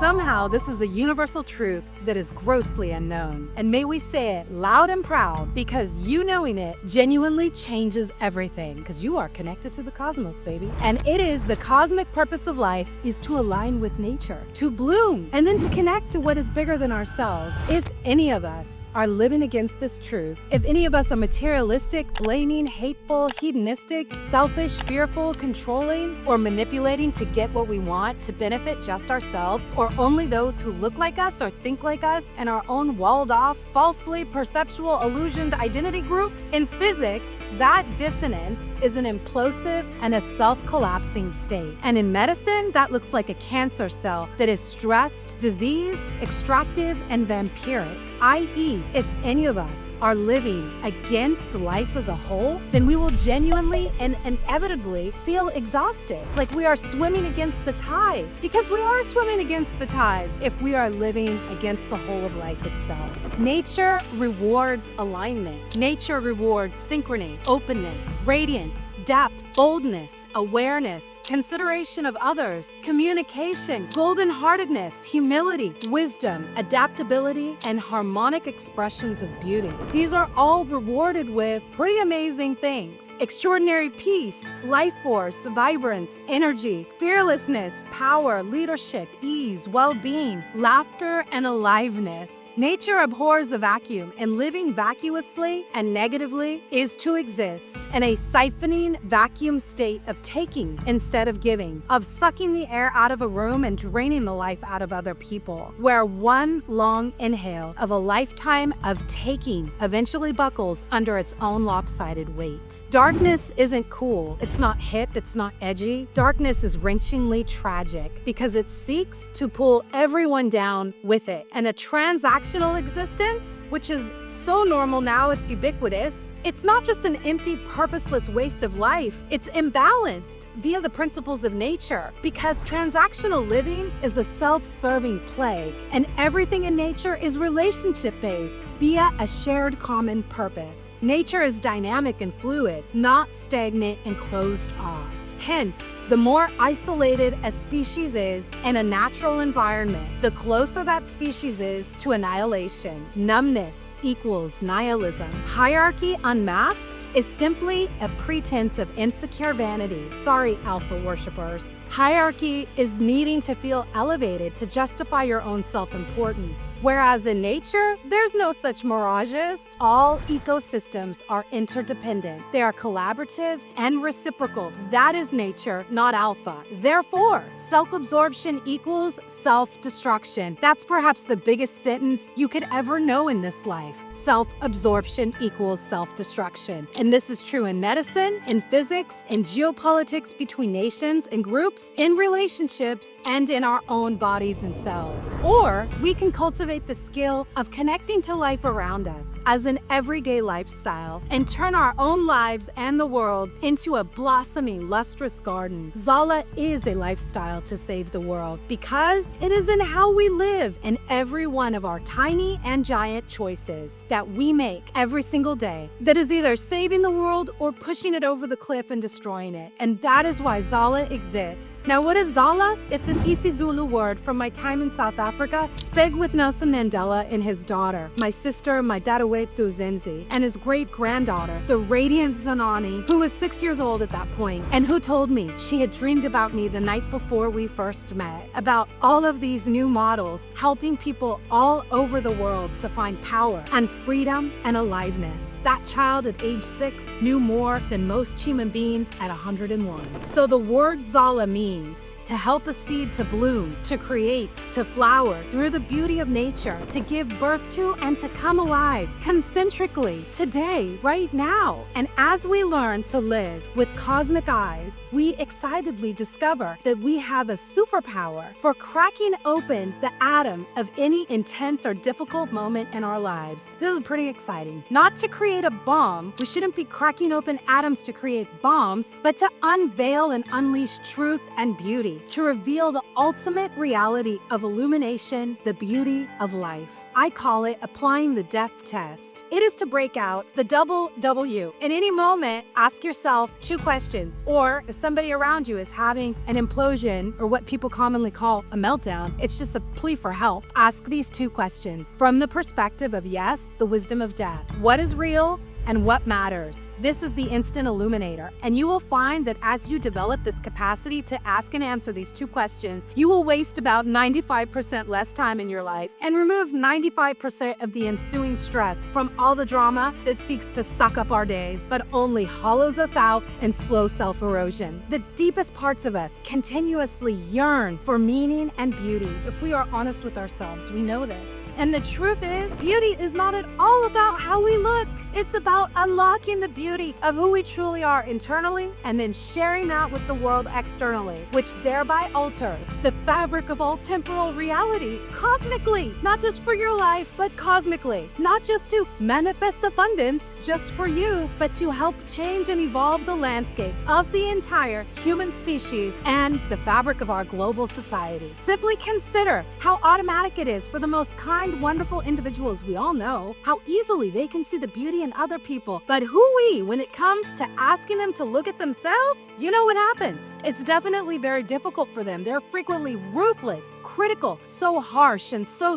Somehow, this is a universal truth that is grossly unknown. And may we say it loud and proud, because you knowing it genuinely changes everything, because you are connected to the cosmos, baby. And it is the cosmic purpose of life is to align with nature, to bloom, and then to connect to what is bigger than ourselves. If any of us are living against this truth, if any of us are materialistic, blaming, hateful, hedonistic, selfish, fearful, controlling, or manipulating to get what we want to benefit just ourselves, or only those who look like us or think like us in our own walled-off, falsely perceptual, illusioned identity group, in physics, that dissonance is an implosive and a self-collapsing state. And in medicine, that looks like a cancer cell that is stressed, diseased, extractive, and vampiric. I.e., if any of us are living against life as a whole, then we will genuinely and inevitably feel exhausted, like we are swimming against the tide, because we are swimming against the tide if we are living against the whole of life itself. Nature rewards alignment. Nature rewards synchrony, openness, radiance, depth, boldness, awareness, consideration of others, communication, golden-heartedness, humility, wisdom, adaptability, and harmonic expressions of beauty. These are all rewarded with pretty amazing things: extraordinary peace, life force, vibrance, energy, fearlessness, power, leadership, ease, well-being, laughter, and aliveness. Nature abhors a vacuum, and living vacuously and negatively is to exist in a siphoning vacuum state of taking instead of giving, of sucking the air out of a room and draining the life out of other people, where one long inhale of a lifetime of taking eventually buckles under its own lopsided weight. Darkness isn't cool, it's not hip, it's not edgy. Darkness is wrenchingly tragic because it seeks to pull everyone down with it. And a transactional existence, which is so normal now, it's ubiquitous, it's not just an empty, purposeless waste of life. It's imbalanced via the principles of nature, because transactional living is a self-serving plague, and everything in nature is relationship-based via a shared common purpose. Nature is dynamic and fluid, not stagnant and closed off. Hence, the more isolated a species is in a natural environment, the closer that species is to annihilation. Numbness equals nihilism. Hierarchy unmasked is simply a pretense of insecure vanity. Sorry, alpha worshippers. Hierarchy is needing to feel elevated to justify your own self-importance. Whereas in nature, there's no such mirages. All ecosystems are interdependent. They are collaborative and reciprocal. That is nature, not alpha. Therefore, self-absorption equals self-destruction. That's perhaps the biggest sentence you could ever know in this life. Self-absorption equals self-destruction. And this is true in medicine, in physics, in geopolitics between nations and groups, in relationships, and in our own bodies and selves. Or we can cultivate the skill of connecting to life around us as an everyday lifestyle and turn our own lives and the world into a blossoming, lustrous garden. ZALA is a lifestyle to save the world, because it is in how we live in every one of our tiny and giant choices that we make every single day that is either saving the world or pushing it over the cliff and destroying it. And that is why ZALA exists. Now, what is ZALA? It's an isiZulu word from my time in South Africa, speg with Nelson Mandela and his daughter, my sister, my dadawethu Zenzi, and his great-granddaughter, the radiant Zanani, who was 6 years old at that point, and who told me she had dreamed about me the night before we first met, about all of these new models helping people all over the world to find power and freedom and aliveness. That child at age 6 knew more than most human beings at 101. So the word ZALA means to help a seed to bloom, to create, to flower through the beauty of nature, to give birth to and to come alive concentrically today, right now. And as we learn to live with cosmic eyes, we excitedly discover that we have a superpower for cracking open the atom of any intense or difficult moment in our lives. This is pretty exciting. Not to create a bomb, we shouldn't be cracking open atoms to create bombs, but to unveil and unleash truth and beauty, to reveal the ultimate reality of illumination, the beauty of life. I call it applying the death test. It is to break out the double W. In any moment, ask yourself 2 questions, or if somebody around you is having an implosion or what people commonly call a meltdown, it's just a plea for help. Ask these 2 questions from the perspective of, yes, the wisdom of death. What is real? And what matters? This is the instant illuminator. And you will find that as you develop this capacity to ask and answer these 2 questions, you will waste about 95% less time in your life and remove 95% of the ensuing stress from all the drama that seeks to suck up our days, but only hollows us out in slow self-erosion. The deepest parts of us continuously yearn for meaning and beauty. If we are honest with ourselves, we know this. And the truth is, beauty is not at all about how we look. It's about unlocking the beauty of who we truly are internally and then sharing that with the world externally, which thereby alters the fabric of all temporal reality cosmically, not just for your life, but cosmically. Not just to manifest abundance just for you, but to help change and evolve the landscape of the entire human species and the fabric of our global society. Simply consider how automatic it is for the most kind, wonderful individuals we all know, how easily they can see the beauty in other people. But hoo-wee, when it comes to asking them to look at themselves, you know what happens? It's definitely very difficult for them. They're frequently ruthless, critical, so harsh, and so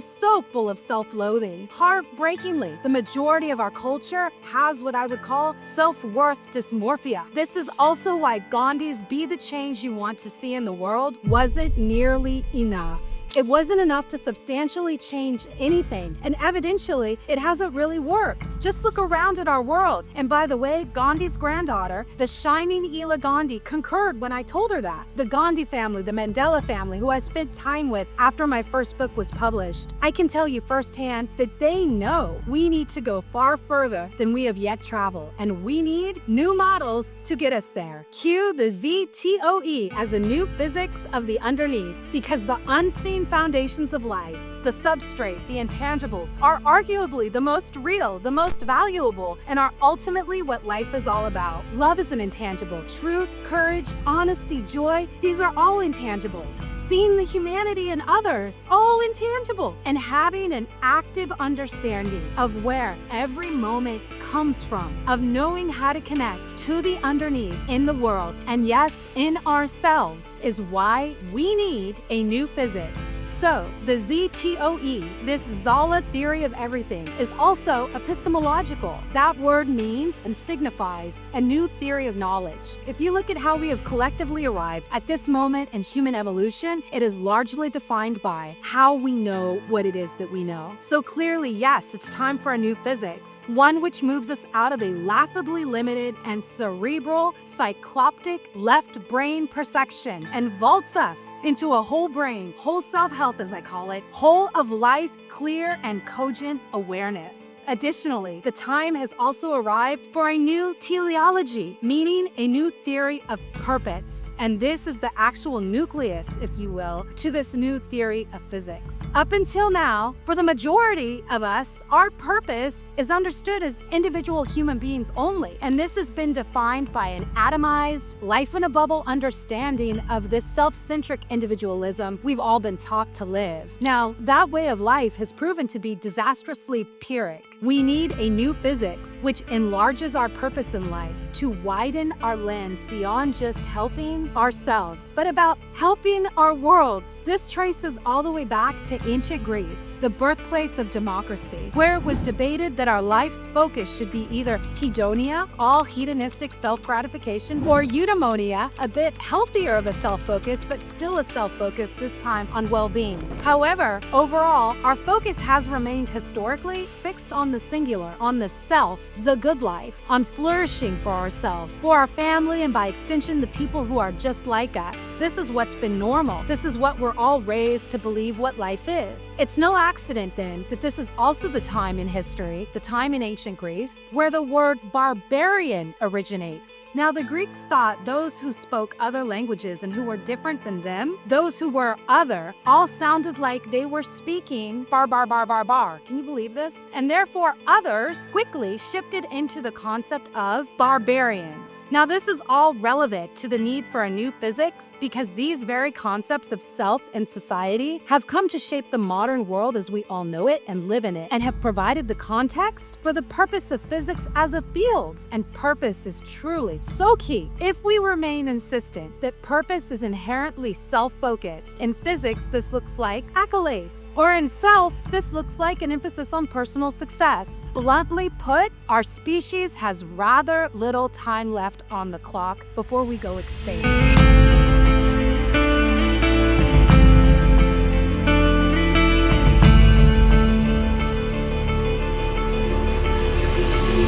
full of self-loathing. Heartbreakingly, the majority of our culture has what I would call self-worth dysmorphia. This is also why Gandhi's "Be the change you want to see in the world" wasn't nearly enough. It wasn't enough to substantially change anything, and evidentially, it hasn't really worked. Just look around at our world. And by the way, Gandhi's granddaughter, the shining Ela Gandhi, concurred when I told her that. The Gandhi family, the Mandela family, who I spent time with after my first book was published, I can tell you firsthand that they know we need to go far further than we have yet traveled, and we need new models to get us there. Cue the ZTOE as a new physics of the underneath, because the unseen foundations of life, the substrate, the intangibles, are arguably the most real, the most valuable, and are ultimately what life is all about. Love is an intangible. Truth, courage, honesty, joy, these are all intangibles. Seeing the humanity in others, all intangible. And having an active understanding of where every moment comes from, of knowing how to connect to the underneath in the world, and yes, in ourselves, is why we need a new physics. So, the ZTOE, this ZALA theory of everything, is also epistemological. That word means and signifies a new theory of knowledge. If you look at how we have collectively arrived at this moment in human evolution, it is largely defined by how we know what it is that we know. So clearly, yes, it's time for a new physics, one which moves us out of a laughably limited and cerebral, cycloptic left brain perception and vaults us into a whole brain, whole self-health as I call it, whole of life, clear and cogent awareness. Additionally, the time has also arrived for a new teleology, meaning a new theory of purpose. And this is the actual nucleus, if you will, to this new theory of physics. Up until now, for the majority of us, our purpose is understood as individual human beings only. And this has been defined by an atomized, life-in-a-bubble understanding of this self-centric individualism we've all been taught to live. Now, that way of life has proven to be disastrously pyrrhic. We need a new physics which enlarges our purpose in life to widen our lens beyond just helping ourselves, but about helping our worlds. This traces all the way back to ancient Greece, the birthplace of democracy, where it was debated that our life's focus should be either hedonia, all hedonistic self-gratification, or eudaimonia, a bit healthier of a self-focus, but still a self-focus, this time on well-being. However, overall, our focus has remained historically fixed on the singular, on the self, the good life, on flourishing for ourselves, for our family, and by extension, the people who are just like us. This is what's been normal. This is what we're all raised to believe what life is. It's no accident then that this is also the time in history, the time in ancient Greece, where the word barbarian originates. Now, the Greeks thought those who spoke other languages and who were different than them, those who were other, all sounded like they were speaking bar. Can you believe this? And therefore, before others quickly shifted into the concept of barbarians. Now, this is all relevant to the need for a new physics because these very concepts of self and society have come to shape the modern world as we all know it and live in it, and have provided the context for the purpose of physics as a field. And purpose is truly so key. If we remain insistent that purpose is inherently self-focused, in physics this looks like accolades, or in self this looks like an emphasis on personal success. Bluntly put, our species has rather little time left on the clock before we go extinct.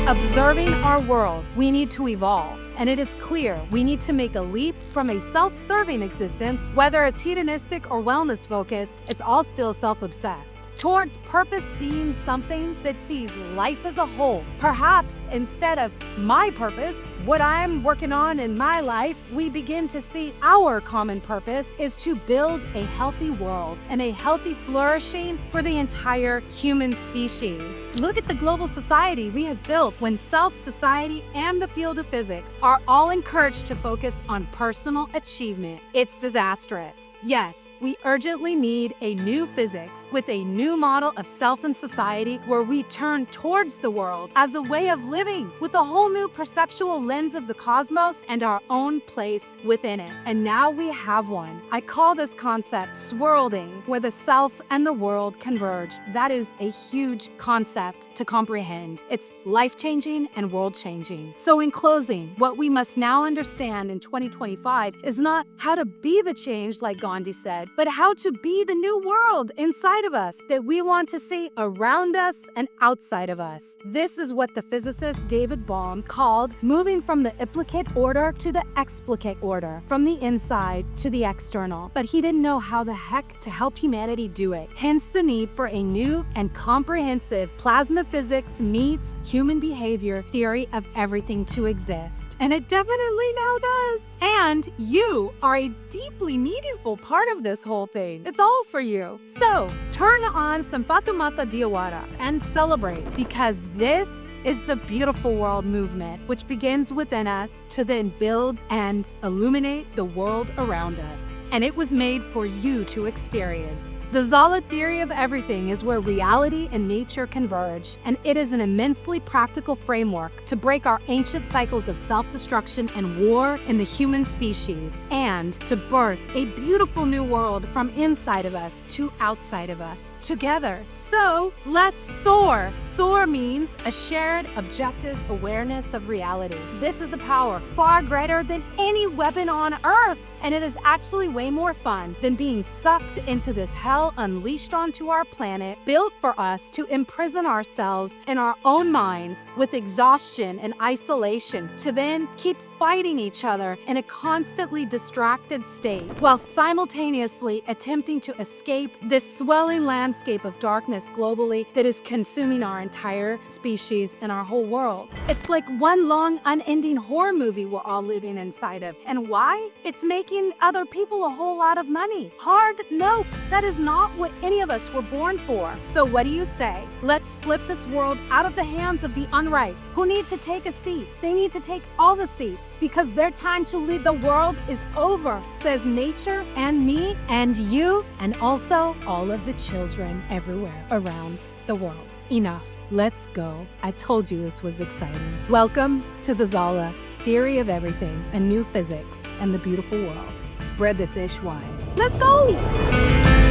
Observing our world, we need to evolve. And it is clear we need to make a leap from a self-serving existence, whether it's hedonistic or wellness-focused, it's all still self-obsessed, towards purpose being something that sees life as a whole. Perhaps instead of my purpose, what I'm working on in my life, we begin to see our common purpose is to build a healthy world and a healthy flourishing for the entire human species. Look at the global society we have built when self, society, and the field of physics are all encouraged to focus on personal achievement. It's disastrous. Yes, we urgently need a new physics with a new model of self and society where we turn towards the world as a way of living with a whole new perceptual lens of the cosmos and our own place within it. And now we have one. I call this concept swirling, where the self and the world converge. That is a huge concept to comprehend. It's life-changing and world-changing. So in closing, what we must now understand in 2025 is not how to be the change like Gandhi said, but how to be the new world inside of us that we want to see around us and outside of us. This is what the physicist David Bohm called moving from the implicate order to the explicate order, from the inside to the external. But he didn't know how the heck to help humanity do it. Hence the need for a new and comprehensive plasma physics meets human behavior theory of everything to exist. And it definitely now does. And you are a deeply meaningful part of this whole thing. It's all for you. So turn on some Fatumata Diawara and celebrate, because this is the beautiful world movement, which begins within us to then build and illuminate the world around us. And it was made for you to experience. The ZALA theory of everything is where reality and nature converge, and it is an immensely practical framework to break our ancient cycles of self-destruction and war in the human species, and to birth a beautiful new world from inside of us to outside of us, together. So let's soar. Soar means a shared objective awareness of reality. This is a power far greater than any weapon on earth, and it is actually way more fun than being sucked into this hell unleashed onto our planet, built for us to imprison ourselves in our own minds with exhaustion and isolation, to then keep fighting each other in a constantly distracted state, while simultaneously attempting to escape this swelling landscape of darkness globally that is consuming our entire species and our whole world. It's like one long, unending horror movie we're all living inside of. And why? It's making other people a whole lot of money. Hard? Nope. That is not what any of us were born for. So what do you say? Let's flip this world out of the hands of the unripe, who need to take a seat. They need to take all the seats, because their time to lead the world is over, says nature and me and you, and also all of the children everywhere around the world. Enough. Let's go. I told you this was exciting. Welcome to the ZALA theory of everything, a new physics, and the beautiful world. Spread this ish wide. Let's go!